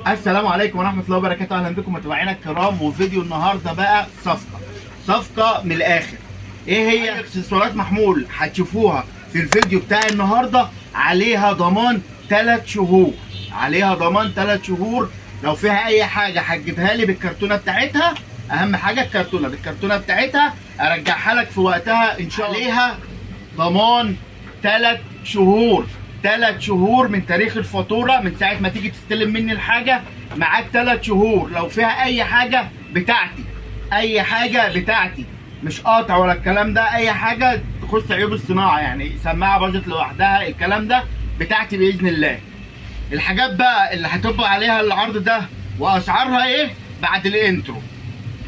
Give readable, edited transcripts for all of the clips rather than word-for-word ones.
السلام عليكم ورحمه الله وبركاته. اهلا بكم متابعينا الكرام، وفيديو النهارده بقى صفقه من الاخر. ايه هي؟ اكسسوارات محمول هتشوفوها في الفيديو بتاع النهارده، عليها ضمان 3 شهور، عليها ضمان 3 شهور. لو فيها اي حاجه هتجيبها لي بالكرتونه بتاعتها، اهم حاجه الكرتونه بالكرتونه بتاعتها، ارجعها لك في وقتها ان شاء الله. عليها ضمان 3 شهور، 3 شهور من تاريخ الفاتوره، من ساعه ما تيجي تستلم مني الحاجه معاك 3 شهور. لو فيها اي حاجه بتاعتي، اي حاجه بتاعتي، مش قاطع ولا الكلام ده، اي حاجه تخص عيوب الصناعه، يعني سماعه باظت لوحدها، الكلام ده بتاعتي باذن الله. الحاجات بقى اللي هتبقى عليها العرض ده واسعارها ايه بعد الانترو.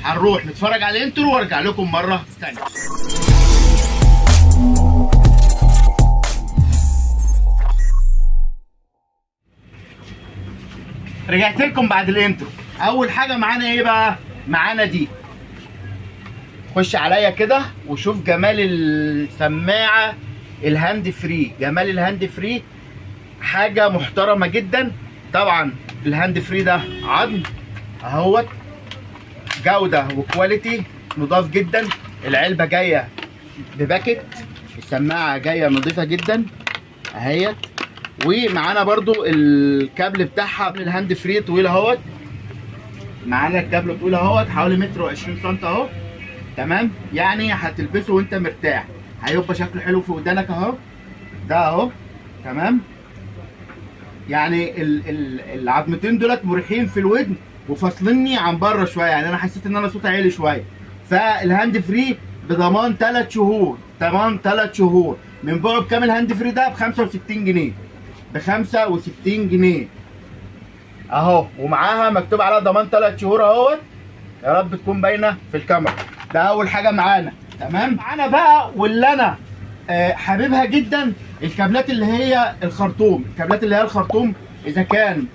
هنروح نتفرج على الانترو وارجع لكم مره ثانيه. رجعت لكم بعد الانترو. اول حاجه معانا ايه بقى؟ معانا دي. خش عليا كده وشوف جمال السماعه الهاند فري، جمال الهاند فري حاجه محترمه جدا. طبعا الهاند فري ده عظم اهوت، جوده وكواليتي نضاف جدا. العلبه جايه بباكت، السماعه جايه نظيفه جدا اهيت. ومعانا برضو الكابل بتاعها من الهاند فري طويل اهوت، معانا الكابل طويل اهوت حوالي 1.20 متر اهو، تمام. يعني هتلبسه وانت مرتاح، هيبقى شكله حلو في ودانك اهو، ده اهو تمام. يعني العظمتين دولت مريحين في الودن وفاصلني عن بره شويه، يعني انا حسيت ان انا صوتي عالي شويه. فالهاند فري بضمان 3 شهور، ضمان 3 شهور. من بعه بكام الهاند فري ده؟ ب 65 جنيه، ب 65 جنيه اهو، ومعاها مكتوب عليها ضمان 3 شهور اهوت. يا رب تكون باينه في الكاميرا. ده اول حاجه معانا، تمام. معانا بقى واللي انا حاببها جدا الكابلات اللي هي الخرطوم، الكابلات اللي هي الخرطوم، اذا كان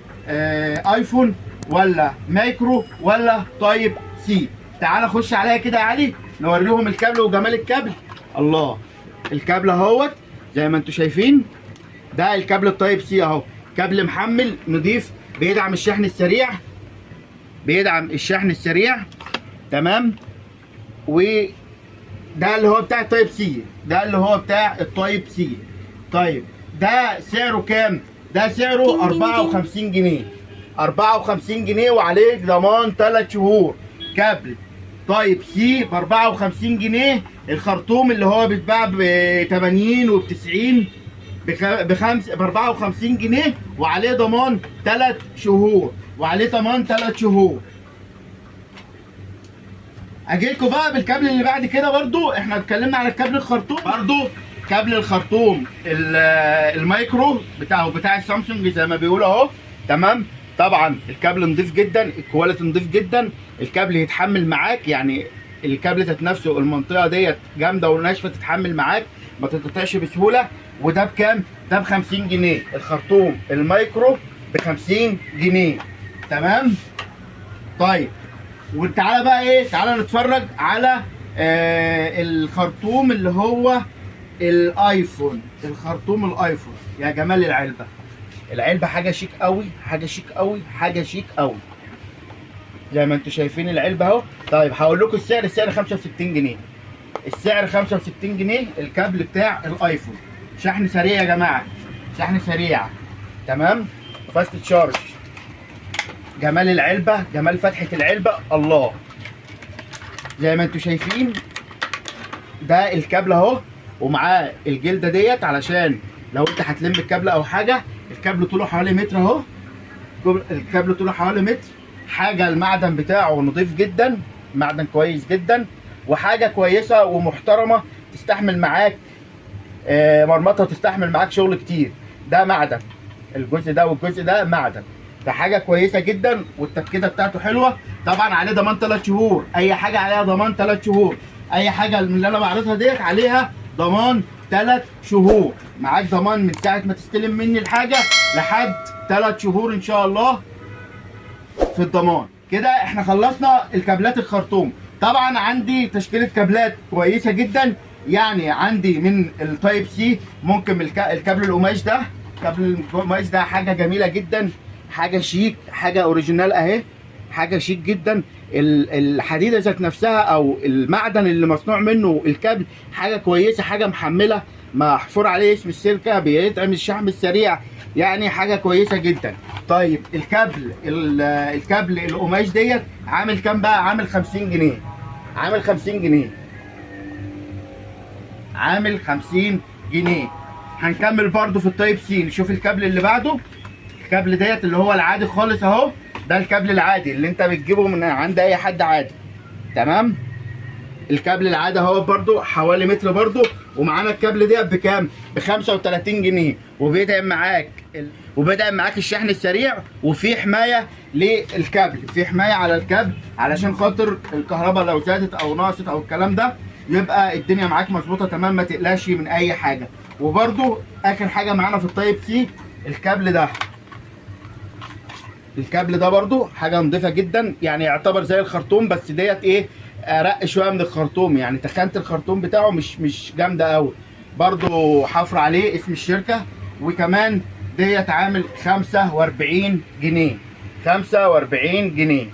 ايفون ولا مايكرو ولا تايب سي. تعال خش عليا كده يا علي نوريهم الكابل وجمال الكابل. الله، الكابل اهوت زي ما انتم شايفين، ده الكابل التايب سي اهو، كابل محمل نضيف، بيدعم الشحن السريع، بيدعم الشحن السريع تمام. وده اللي هو بتاع التايب سي، ده اللي هو بتاع التايب سي. طيب ده سعره كام؟ ده سعره 54 جنيه، 54 جنيه وعليه ضمان 3 شهور. كابل تايب سي ب 54 جنيه. الخرطوم اللي هو بيتباع ب 80 وب 90 ب 54 جنيه وعليه ضمان 3 شهور، وعليه ضمان 3 شهور. اجي لكم بقى بالكابل اللي بعد كده. برضو احنا اتكلمنا على الكابل الخرطوم، برضو كابل الخرطوم المايكرو بتاع السامسونج زي ما بيقولوا اهو، تمام. طبعا الكابل نضيف جدا، الكواليتي نضيف جدا، الكابل يتحمل معاك، يعني الكابل ذات نفسه المنطقه ديت جامده وناشفه تتحمل معاك، ما تتقطعش بسهوله. وده بكام؟ ده ب 50 جنيه، الخرطوم المايكرو ب 50 جنيه، تمام. طيب وتعالى بقى ايه، تعالى نتفرج على الخرطوم اللي هو الايفون، الخرطوم الايفون. يا جمال العلبه، العلبه حاجه شيك قوي، حاجه شيك قوي، حاجه شيك قوي زي ما انتم شايفين العلبه اهو. طيب هقول لكم السعر، السعر 65 جنيه، السعر 65 جنيه. الكابل بتاع الايفون، شحن سريع يا جماعه، شحن سريع تمام، فاست تشارج. جمال العلبه، جمال فتحه العلبه، الله. زي ما انتم شايفين ده الكابل اهو، ومعاه الجلده ديت علشان لو انت هتلم الكابل او حاجه. الكابل طوله حوالي متر اهو، الكابل طوله حوالي متر. حاجه المعدن بتاعه نضيف جدا، معدن كويس جدا، وحاجه كويسه ومحترمه تستحمل معاك مرمطه، وتستحمل معاك شغل كتير. ده معدن، الجزء ده والجزء ده معدن، ده حاجه كويسه جدا، والتركيزه بتاعته حلوه. طبعا عليه ضمان 3 شهور، اي حاجه عليها ضمان 3 شهور، اي حاجه من اللي انا بعرضها ديت عليها ضمان 3 شهور. معاك ضمان من ساعه ما تستلم مني الحاجه لحد 3 شهور ان شاء الله في الضمان. كده احنا خلصنا الكابلات الخرطوم. طبعا عندي تشكيله كابلات كويسه جدا، يعني عندي من التايب سي ممكن الكابل القماش ده، كابل القماش ده حاجه جميله جدا، حاجه شيك، حاجه اوريجينال اهي، حاجه شيك جدا. الحديده ذات نفسها او المعدن اللي مصنوع منه الكابل حاجه كويسه، حاجه محمله، محفور عليه اسم الشركه، بيدعم الشحن السريع، يعني حاجه كويسه جدا. طيب الكابل القماش ديت عامل كام بقى؟ عامل 50 جنيه، عامل 50 جنيه، عامل 50 جنيه. هنكمل برضو في التايب سي، نشوف الكابل اللي بعده. الكابل ديت اللي هو العادي خالص اهو، ده الكابل العادي اللي انت بتجيبه من عند اي حد عادي، تمام. الكابل العادي اهو برضو حوالي متر برضو، ومعانا الكابل ديت بكام؟ ب 35 جنيه، وبيدعم معاك الشحن السريع، وفي حمايه للكابل، في حمايه على الكابل علشان خاطر الكهرباء لو زادت او نقصت او الكلام ده يبقى الدنيا معاك مظبوطه تمام، ما تقلقش من اي حاجه. وبرضو اخر حاجه معانا في التايب سي الكابل ده. الكابل ده برضو حاجه نضيفه جدا، يعني يعتبر زي الخرطوم، بس ديت ايه، ارق شويه من الخرطوم، يعني تخانه الخرطوم بتاعه مش جامده قوي. برضو حفر عليه اسم الشركه. وكمان ديت عامل 45 جنيه، 45 جنيه.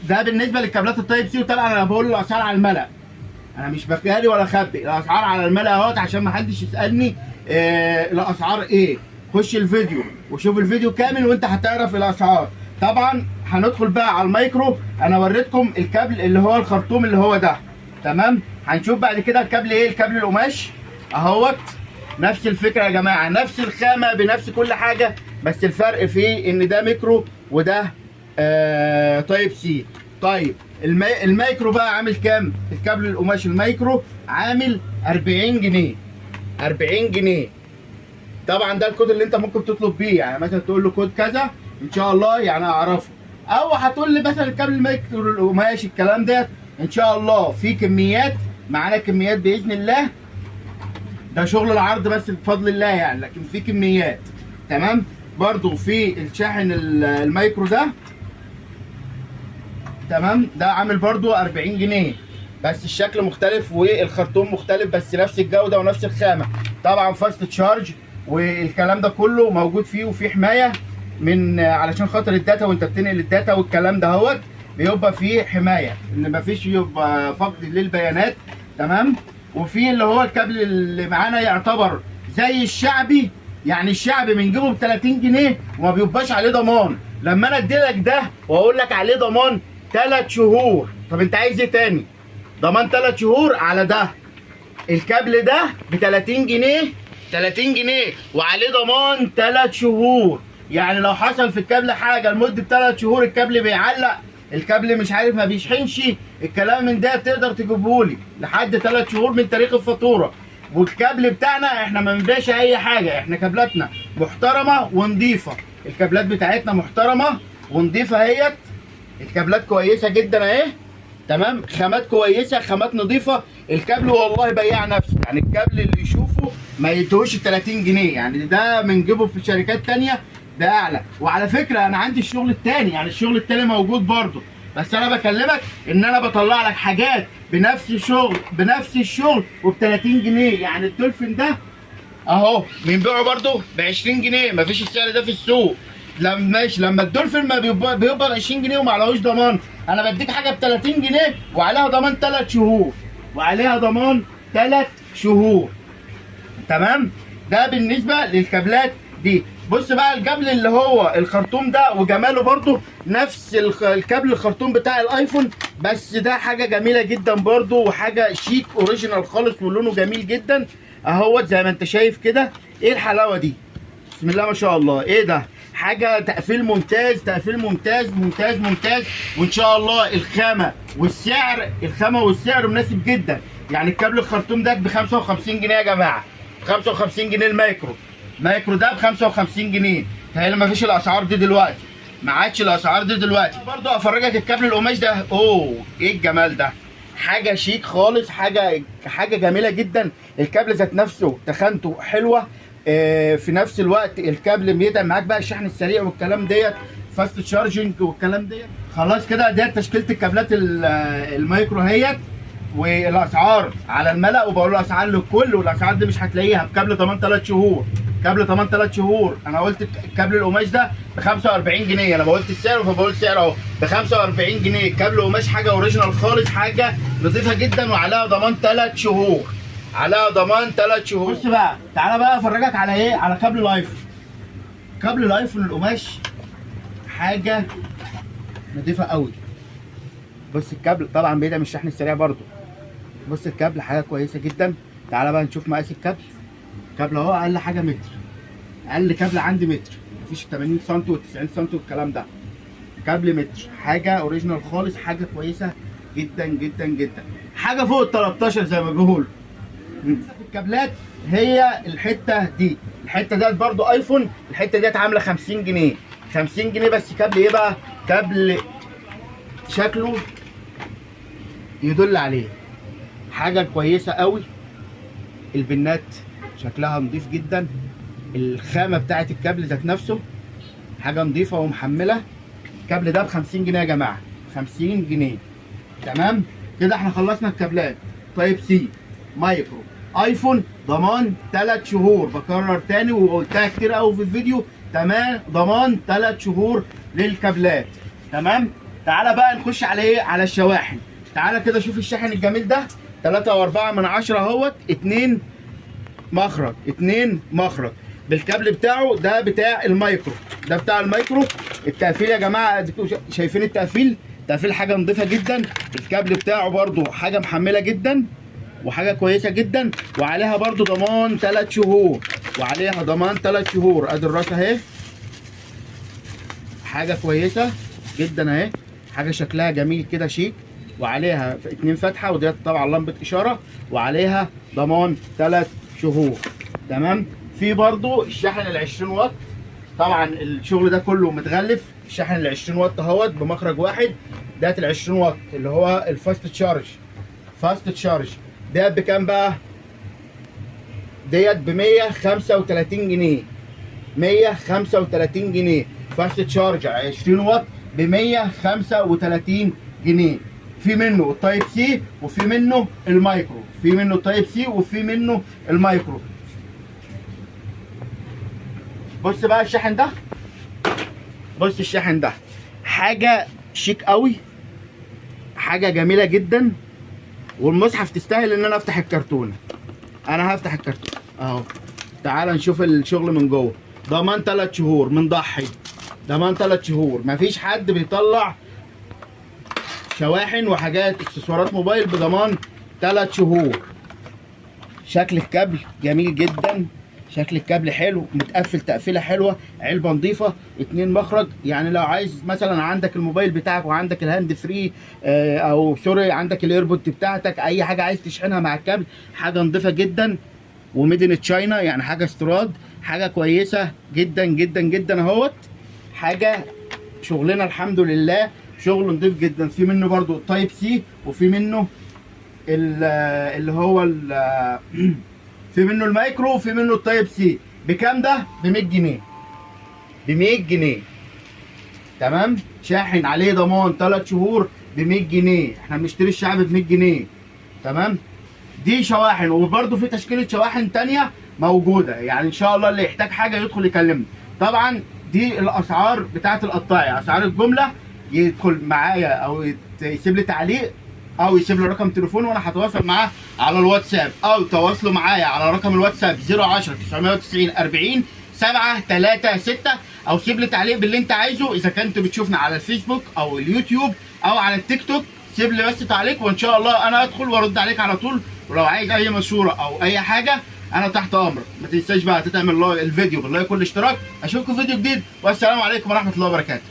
ده بالنسبه للكابلات التايب سي. وطبعا انا بقول الاسعار على الملأ، انا مش بجاري ولا اخبي، الاسعار على الملأ اهوت عشان ما حدش يسالني الاسعار ايه. خش الفيديو وشوف الفيديو كامل وانت هتعرف الاسعار. طبعا هندخل بقى على المايكرو. انا وريتكم الكابل اللي هو الخرطوم اللي هو ده، تمام. هنشوف بعد كده الكابل ايه، الكابل القماش اهوت. نفس الفكره يا جماعه، نفس الخامه بنفس كل حاجه، بس الفرق فيه ان ده ميكرو وده تايب سي. طيب المايكرو بقى عامل كام؟ الكابل القماش المايكرو عامل 40 جنيه، 40 جنيه. طبعا ده الكود اللي انت ممكن تطلب بيه، يعني مثلا تقول له كود كذا ان شاء الله يعني اعرفه، او هتقول لي مثلا الكابل المايكرو القماش الكلام ده ان شاء الله في كميات، معانا كميات باذن الله. ده شغل العرض بس بفضل الله يعني، لكن في كميات، تمام. برضو في الشاحن المايكرو ده، تمام، ده عامل برضو 40 جنيه، بس الشكل مختلف والخرطوم مختلف، بس نفس الجوده ونفس الخامه. طبعا فاست تشارج والكلام ده كله موجود فيه، وفي حمايه من علشان خاطر الداتا وانت بتنقل الداتا والكلام ده هوت، بيبقى فيه حمايه ان مفيش يبقى فقد للبيانات، تمام. وفي اللي هو الكابل اللي معانا يعتبر زي الشعبي، يعني الشعبي بنجيبه ب 30 جنيه وما بيبقاش عليه ضمان. لما انا اديلك ده واقول لك عليه ضمان 3 شهور، طب انت عايز ايه تاني؟ ضمان 3 شهور على ده. الكابل ده ب 30 جنيه، 30 جنيه وعليه ضمان 3 شهور. يعني لو حصل في الكابل حاجه لمده 3 شهور، الكابل بيعلق، الكابل مش عارف ما بيشحنش، الكلام من ده تقدر تجيبهولي لحد 3 شهور من تاريخ الفاتوره. والكابل بتاعنا احنا ما بنبيعش اي حاجه، احنا كابلاتنا محترمه ونضيفه، الكابلات بتاعتنا محترمه ونضيفه اهيت. الكابلات كويسه جدا اهي، تمام، خامات كويسه، خامات نظيفه. الكابل والله بياع نفسه، يعني الكابل اللي يشوفه ما يدوش ال 30 جنيه، يعني ده بنجيبه في شركات تانيه ده اعلى. وعلى فكره انا عندي الشغل التاني، يعني الشغل التاني موجود برضه، بس انا بكلمك ان انا بطلع لك حاجات بنفس الشغل وب 30 جنيه. يعني الدولفين ده اهو بنبيعه برضه ب 20 جنيه، مفيش السعر ده في السوق. لما الدولفين ما بيبقى 20 جنيه وما عليهوش ضمان، انا بديك حاجه ب 30 جنيه وعليها ضمان 3 شهور، وعليها ضمان 3 شهور، تمام. ده بالنسبه للكابلات دي. بص بقى الكابل اللي هو الخرطوم ده وجماله برضو نفس الكابل الخرطوم بتاع الايفون، بس ده حاجه جميله جدا برضو، وحاجه شيك اوريجينال خالص ولونه جميل جدا اهوت زي ما انت شايف كده. ايه الحلاوه دي، بسم الله ما شاء الله. ايه ده، حاجه تقفيل ممتاز، تقفيل ممتاز ممتاز ممتاز. وان شاء الله الخامه والسعر مناسب جدا. يعني الكابل الخرطوم ده ب 55 جنيه يا جماعه، 55 جنيه المايكرو ده ب 55 جنيه. تهيألي ما فيش الاسعار دي دلوقتي، ما عادش الاسعار دي دلوقتي. برضه افرجك الكابل القماش ده، اوه ايه الجمال ده، حاجه شيك خالص، حاجه جميله جدا. الكابل ذات نفسه تخانته حلوه، في نفس الوقت الكابل بيدعم معاك بقى الشحن السريع والكلام ديت، فاست تشارجنج والكلام ديت. خلاص كده ديت تشكيله الكابلات المايكرو اهيت. والاسعار على الملأ، وبقول له اسعار للكل، والاسعار دي مش هتلاقيها بكابل ضمان 3 شهور. كابل ضمان 3 شهور. انا قلت كابل القماش ده ب 45 جنيه، انا بقولت السعر فبقول سعر اهو ب 45 جنيه. كابل قماش حاجه اوريجينال خالص، حاجه نظيفه جدا، وعليها ضمان 3 شهور. عليها ضمان 3 شهور. بص بقى، تعالى بقى افرجك على ايه؟ على كابل الايفون. كابل الايفون القماش حاجه نظيفه قوي. بص الكابل طبعا بيدعم الشحن السريع برضو. بص الكابل حاجه كويسه جدا. تعالى بقى نشوف مقاس الكابل. الكابل اهو اقل حاجه متر، اقل كابل عندي متر، مفيش 80 سم و90 سم والكلام ده. كابل متر، حاجه اوريجينال خالص، حاجه كويسه جدا جدا جدا، حاجه فوق ال 13 زي ما بيقولوا. الكابلات هي الحته دي، الحته ديت برضو ايفون، الحته ديت عامله 50 جنيه. 50 جنيه بس. كابل ايه بقى؟ كابل شكله يدل عليه، حاجه كويسه قوي. البنات شكلها نضيف جدا، الخامه بتاعت الكابل ذات نفسه حاجه نضيفه ومحمله. الكابل ده ب 50 جنيه يا جماعه، 50 جنيه. تمام كده احنا خلصنا الكابلات. تايب سي، مايكرو، ايفون، ضمان 3 شهور. بكرر تاني وقلتها كتير قوي في الفيديو، تمام، ضمان 3 شهور للكابلات. تمام. تعالى بقى نخش على ايه؟ على الشواحن. تعالى كده شوف الشاحن الجميل ده، 3.4 اهوت، 2 مخرج، 2 مخرج بالكابل بتاعه. ده بتاع المايكرو، ده بتاع المايكرو. التقفيل يا جماعه شايفين التقفيل؟ التقفيل حاجه نظيفه جدا. الكابل بتاعه برده حاجه محمله جدا وحاجه كويسه جدا، وعليها برده ضمان 3 شهور، وعليها ضمان 3 شهور. ادي الراس اهي، حاجه كويسه جدا اهي، حاجه شكلها جميل كده شيك، وعليها 2 فتحه، وديت طبعا لمبه اشاره، وعليها ضمان 3 شهور. تمام. في برضو الشاحن ال 20 واط، طبعا الشغل ده كله متغلف. الشاحن ال 20 واط اهوت بمخرج واحد، ديت ال 20 واط اللي هو الفاست تشارج. فاست تشارج ديت بكام بقى؟ ديت ب 135 جنيه. 135 جنيه فاست تشارج 20 واط ب 135 جنيه. في منه التايب سي وفي منه المايكرو، في منه التايب سي وفي منه المايكرو. بص بقى الشاحن ده، بص الشاحن ده حاجه شيك قوي، حاجه جميله جدا، والمصحف تستاهل ان انا افتح الكرتونه. انا هفتح الكرتونه اهو. تعال نشوف الشغل من جوه. ضمان 3 شهور من ضحي، ضمان 3 شهور. مفيش حد بيطلع شواحن وحاجات اكسسوارات موبايل بضمان 3 شهور. شكل الكابل جميل جدا، شكل الكابل حلو، متقفل تقفيله حلوه، علبه نظيفه، 2 مخرج. يعني لو عايز مثلا عندك الموبايل بتاعك وعندك الهاند فري او سوري عندك الايربود بتاعتك، اي حاجه عايز تشحنها مع الكابل، حاجه نظيفه جدا وميد ان تشاينا، يعني حاجه استيراد، حاجه كويسه جدا جدا جدا اهوت. حاجه شغلنا الحمد لله شغل نضيف جدا. في منه برضو التايب سي وفي منه اللي هو في منه المايكرو وفي منه التايب سي. بكام ده؟ ب 100 جنيه. ب 100 جنيه. تمام. شاحن عليه ضمان 3 شهور ب 100 جنيه. احنا بنشتري الشعب ب 100 جنيه. تمام. دي شواحن، وبرده في تشكيله شواحن تانيه موجوده، يعني ان شاء الله اللي يحتاج حاجه يدخل يكلمني. طبعا دي الاسعار بتاعه القطاعي، اسعار الجمله. يدخل معايا او يسيب لي تعليق او يسيب لي رقم تليفون وانا هتواصل معاه على الواتساب، او تواصلوا معايا على رقم الواتساب 010 990 40 736، او سيب لي تعليق باللي انت عايزه. اذا كنت بتشوفنا على الفيسبوك او اليوتيوب او على التيك توك، سيب لي بس تعليق وان شاء الله انا ادخل وارد عليك على طول. ولو عايز اي مشوره او اي حاجه انا تحت امرك. ما تنساش بقى تعمل الفيديو باللايك والاشتراك. اشوفكم في فيديو جديد، والسلام عليكم ورحمه الله وبركاته.